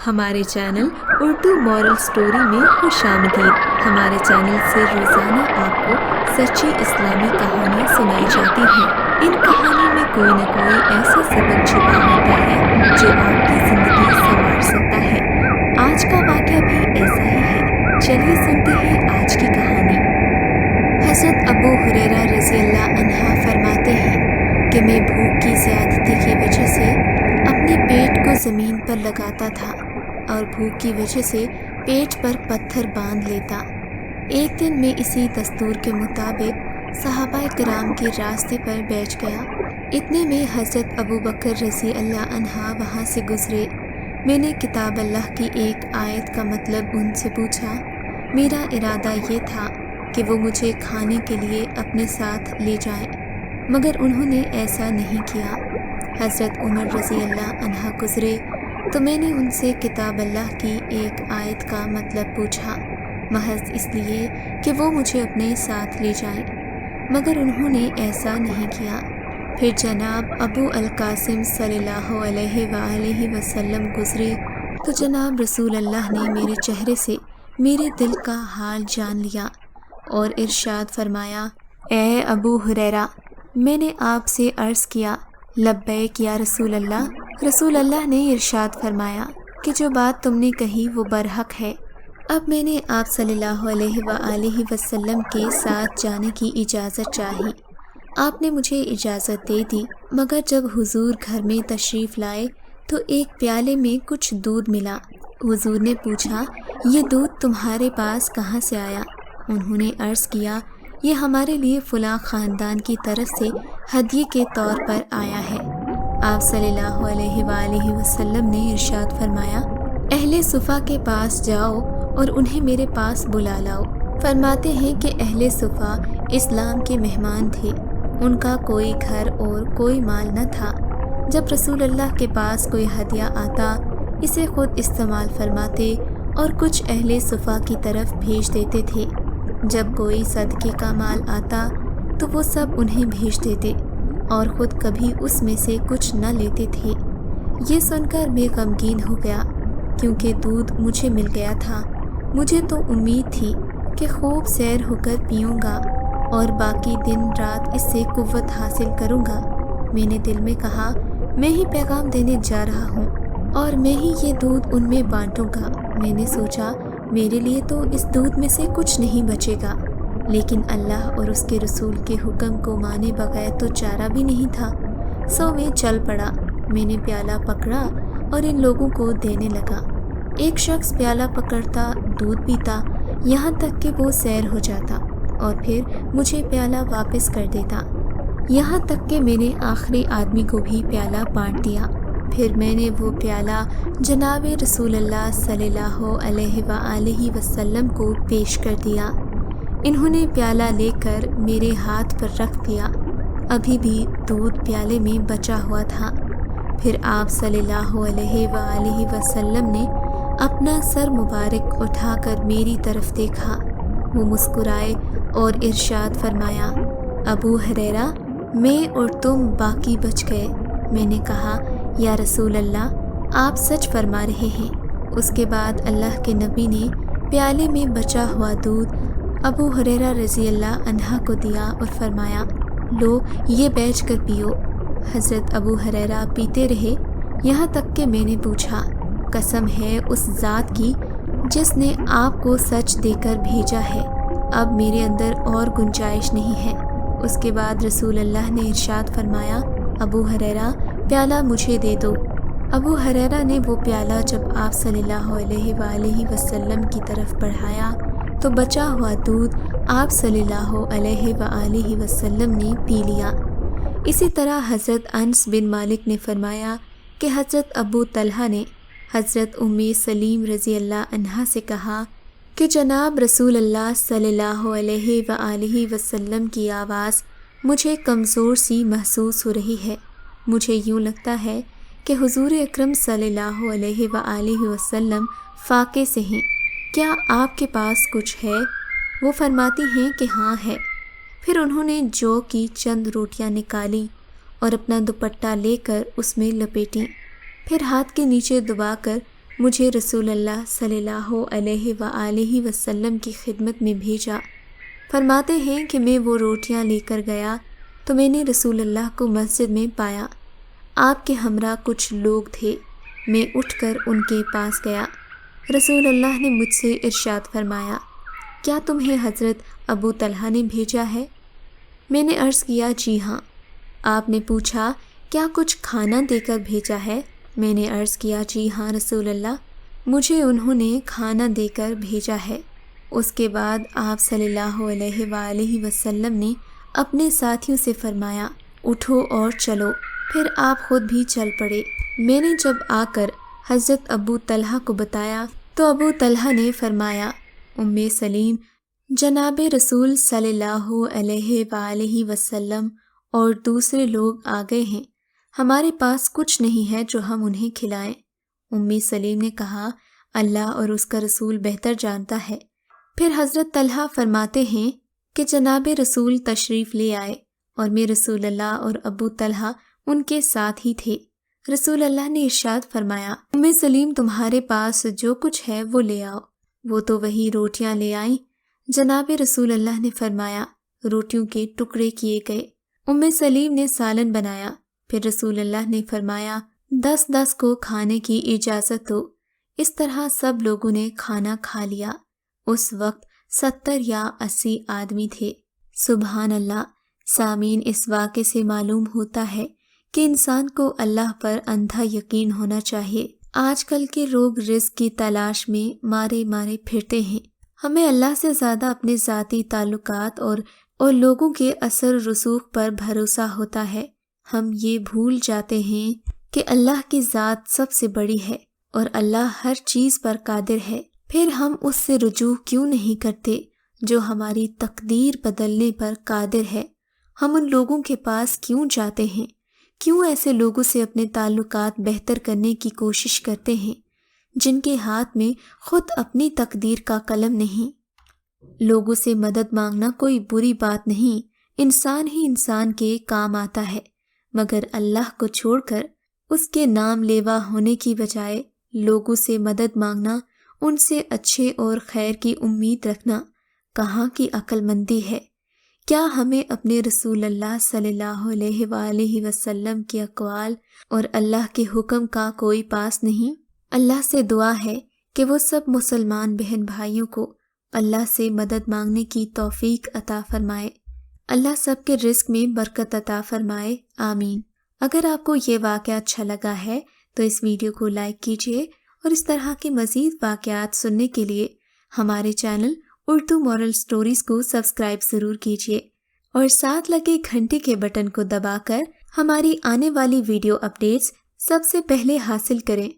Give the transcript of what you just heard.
ہمارے channel Urdu moral story میں خوش آمدید۔ ہمارے چینل سے روزانہ آپ کو سچی اسلامی کہانیاں سنائی جاتی ہیں۔ ان کہانیوں میں کوئی نہ کوئی ایسا سبق چھپا ہوتا ہے جو آپ کی زندگی سنوار سکتا ہے۔ آج کا واقعہ بھی ایسا ہی ہے۔ چلیے سنتے ہیں آج کی کہانی۔ حضرت ابو ہریرہ رضی اللہ عنہ فرماتے ہیں کہ میں بھوک کی زیادتی کی وجہ سے اپنے پیٹ کو زمین پر لگاتا تھا اور بھوک کی وجہ سے پیٹ پر پتھر باندھ لیتا۔ ایک دن میں اسی دستور کے مطابق صحابہ کرام کے راستے پر بیٹھ گیا۔ اتنے میں حضرت ابو بکر رضی اللہ عنہ وہاں سے گزرے۔ میں نے کتاب اللہ کی ایک آیت کا مطلب ان سے پوچھا۔ میرا ارادہ یہ تھا کہ وہ مجھے کھانے کے لیے اپنے ساتھ لے جائیں، مگر انہوں نے ایسا نہیں کیا۔ حضرت عمر رضی اللہ عنہ گزرے تو میں نے ان سے کتاب اللہ کی ایک آیت کا مطلب پوچھا، محض اس لیے کہ وہ مجھے اپنے ساتھ لے جائیں، مگر انہوں نے ایسا نہیں کیا۔ پھر جناب ابو القاسم صلی اللہ علیہ وآلہ وسلم گزرے تو جناب رسول اللہ نے میرے چہرے سے میرے دل کا حال جان لیا اور ارشاد فرمایا، اے ابو ہریرہ، میں نے آپ سے عرض کیا، لبیک یا رسول اللہ۔ رسول اللہ نے ارشاد فرمایا کہ جو بات تم نے کہی وہ برحق ہے۔ اب میں نے آپ صلی اللہ علیہ وآلہ وسلم کے ساتھ جانے کی اجازت چاہی۔ آپ نے مجھے اجازت دے دی، مگر جب حضور گھر میں تشریف لائے تو ایک پیالے میں کچھ دودھ ملا۔ حضور نے پوچھا، یہ دودھ تمہارے پاس کہاں سے آیا؟ انہوں نے عرض کیا، یہ ہمارے لیے فلاں خاندان کی طرف سے ہدیے کے طور پر آیا ہے۔ آپ صلی اللہ علیہ وآلہ وسلم نے ارشاد فرمایا، اہل صفا کے پاس جاؤ اور انہیں میرے پاس بلا لاؤ۔ فرماتے ہیں کہ اہل صفا اسلام کے مہمان تھے، ان کا کوئی گھر اور کوئی مال نہ تھا۔ جب رسول اللہ کے پاس کوئی ہدیہ آتا اسے خود استعمال فرماتے اور کچھ اہل صفا کی طرف بھیج دیتے تھے۔ جب کوئی صدقے کا مال آتا تو وہ سب انہیں بھیج دیتے اور خود کبھی اس میں سے کچھ نہ لیتے تھے۔ یہ سن کر میں غمگین ہو گیا، کیونکہ دودھ مجھے مل گیا تھا۔ مجھے تو امید تھی کہ خوب سیر ہو کر پیوں گا اور باقی دن رات اس سے قوت حاصل کروں گا۔ میں نے دل میں کہا، میں ہی پیغام دینے جا رہا ہوں اور میں ہی یہ دودھ ان میں بانٹوں گا۔ میں نے سوچا، میرے لیے تو اس دودھ میں سے کچھ نہیں بچے گا، لیکن اللہ اور اس کے رسول کے حکم کو مانے بغیر تو چارہ بھی نہیں تھا۔ سو میں چل پڑا۔ میں نے پیالہ پکڑا اور ان لوگوں کو دینے لگا۔ ایک شخص پیالہ پکڑتا، دودھ پیتا، یہاں تک کہ وہ سیر ہو جاتا اور پھر مجھے پیالہ واپس کر دیتا، یہاں تک کہ میں نے آخری آدمی کو بھی پیالہ بانٹ دیا۔ پھر میں نے وہ پیالہ جناب رسول اللہ صلی اللہ علیہ وآلہ وسلم کو پیش کر دیا۔ انہوں نے پیالہ لے کر میرے ہاتھ پر رکھ دیا۔ ابھی بھی دودھ پیالے میں بچا ہوا تھا۔ پھر آپ صلی اللہ علیہ وآلہ وسلم نے اپنا سر مبارک اٹھا کر میری طرف دیکھا۔ وہ مسکرائے اور ارشاد فرمایا، ابو ہریرہ، میں اور تم باقی بچ گئے۔ میں نے کہا، یا رسول اللہ، آپ سچ فرما رہے ہیں۔ اس کے بعد اللہ کے نبی نے پیالے میں بچا ہوا دودھ ابو ہریرہ رضی اللہ عنہ کو دیا اور فرمایا، لو یہ بیٹھ کر پیو۔ حضرت ابو ہریرہ پیتے رہے، یہاں تک کہ میں نے پوچھا، قسم ہے اس ذات کی جس نے آپ کو سچ دے کر بھیجا ہے، اب میرے اندر اور گنجائش نہیں ہے۔ اس کے بعد رسول اللہ نے ارشاد فرمایا، ابو ہریرہ، پیالہ مجھے دے دو۔ ابو ہریرہ نے وہ پیالہ جب آپ صلی اللہ علیہ وآلہ وسلم کی طرف بڑھایا تو بچا ہوا دودھ آپ صلی اللہ علیہ وآلہ وسلم نے پی لیا۔ اسی طرح حضرت انس بن مالک نے فرمایا کہ حضرت ابو طلحہ نے حضرت ام سلیم رضی اللہ عنہا سے کہا کہ جناب رسول اللہ صلی اللہ علیہ وآلہ وسلم کی آواز مجھے کمزور سی محسوس ہو رہی ہے۔ مجھے یوں لگتا ہے کہ حضور اکرم صلی اللہ علیہ وآلہ وسلم فاقے سے ہیں، کیا آپ کے پاس کچھ ہے؟ وہ فرماتی ہیں کہ ہاں ہے۔ پھر انہوں نے جو کی چند روٹیاں نکالی اور اپنا دوپٹہ لے کر اس میں لپیٹیں، پھر ہاتھ کے نیچے دبا کر مجھے رسول اللہ صلی اللہ علیہ وآلہ وسلم کی خدمت میں بھیجا۔ فرماتے ہیں کہ میں وہ روٹیاں لے کر گیا تو میں نے رسول اللہ کو مسجد میں پایا۔ آپ کے ہمراہ کچھ لوگ تھے۔ میں اٹھ کر ان کے پاس گیا۔ رسول اللہ نے مجھ سے ارشاد فرمایا، کیا تمہیں حضرت ابو طلحہ نے بھیجا ہے؟ میں نے عرض کیا، جی ہاں۔ آپ نے پوچھا، کیا کچھ کھانا دے کر بھیجا ہے؟ میں نے عرض کیا، جی ہاں رسول اللہ، مجھے انہوں نے کھانا دے کر بھیجا ہے۔ اس کے بعد آپ صلی اللہ علیہ وآلہ وسلم نے اپنے ساتھیوں سے فرمایا، اٹھو اور چلو۔ پھر آپ خود بھی چل پڑے۔ میں نے جب آ کر حضرت ابو طلحہ کو بتایا تو ابو طلحہ نے فرمایا، ام سلیم، جناب رسول صلی اللہ علیہ وآلہ وسلم اور دوسرے لوگ آ گئے ہیں، ہمارے پاس کچھ نہیں ہے جو ہم انہیں کھلائیں۔ ام سلیم نے کہا، اللہ اور اس کا رسول بہتر جانتا ہے۔ پھر حضرت طلحہ فرماتے ہیں کہ جناب رسول تشریف لے آئے اور میں رسول اللہ اور ابو طلحہ ان کے ساتھ ہی تھے۔ رسول اللہ نے ارشاد فرمایا، ام سلیم، تمہارے پاس جو کچھ ہے وہ لے آؤ۔ وہ تو وہی روٹیاں لے آئیں۔ جناب رسول اللہ نے فرمایا، روٹیوں کے ٹکڑے کیے گئے۔ ام سلیم نے سالن بنایا۔ پھر رسول اللہ نے فرمایا، 10 کو کھانے کی اجازت دو۔ اس طرح سب لوگوں نے کھانا کھا لیا۔ اس وقت 70 یا 80 آدمی تھے۔ سبحان اللہ۔ سامعین، اس واقعے سے معلوم ہوتا ہے کہ انسان کو اللہ پر اندھا یقین ہونا چاہیے۔ آج کل کے لوگ رزق کی تلاش میں مارے پھرتے ہیں۔ ہمیں اللہ سے زیادہ اپنے ذاتی تعلقات اور لوگوں کے اثر رسوخ پر بھروسہ ہوتا ہے۔ ہم یہ بھول جاتے ہیں کہ اللہ کی ذات سب سے بڑی ہے اور اللہ ہر چیز پر قادر ہے۔ پھر ہم اس سے رجوع کیوں نہیں کرتے جو ہماری تقدیر بدلنے پر قادر ہے؟ ہم ان لوگوں کے پاس کیوں جاتے ہیں؟ کیوں ایسے لوگوں سے اپنے تعلقات بہتر کرنے کی کوشش کرتے ہیں جن کے ہاتھ میں خود اپنی تقدیر کا قلم نہیں؟ لوگوں سے مدد مانگنا کوئی بری بات نہیں، انسان ہی انسان کے کام آتا ہے، مگر اللہ کو چھوڑ کر اس کے نام لیوا ہونے کی بجائے لوگوں سے مدد مانگنا، ان سے اچھے اور خیر کی امید رکھنا کہاں کی عقل مندی ہے؟ کیا ہمیں اپنے رسول اللہ صلی اللہ علیہ وآلہ وسلم کے اقوال اور اللہ کے حکم کا کوئی پاس نہیں؟ اللہ سے دعا ہے کہ وہ سب مسلمان بہن بھائیوں کو اللہ سے مدد مانگنے کی توفیق عطا فرمائے۔ اللہ سب کے رزق میں برکت عطا فرمائے، آمین۔ اگر آپ کو یہ واقعہ اچھا لگا ہے تو اس ویڈیو کو لائک کیجیے اور اس طرح کے مزید واقعات سننے کے لیے ہمارے چینل اردو مورل سٹوریز کو سبسکرائب ضرور کیجیے اور ساتھ لگے گھنٹی کے بٹن کو دبا کر ہماری آنے والی ویڈیو اپڈیٹس سب سے پہلے حاصل کریں۔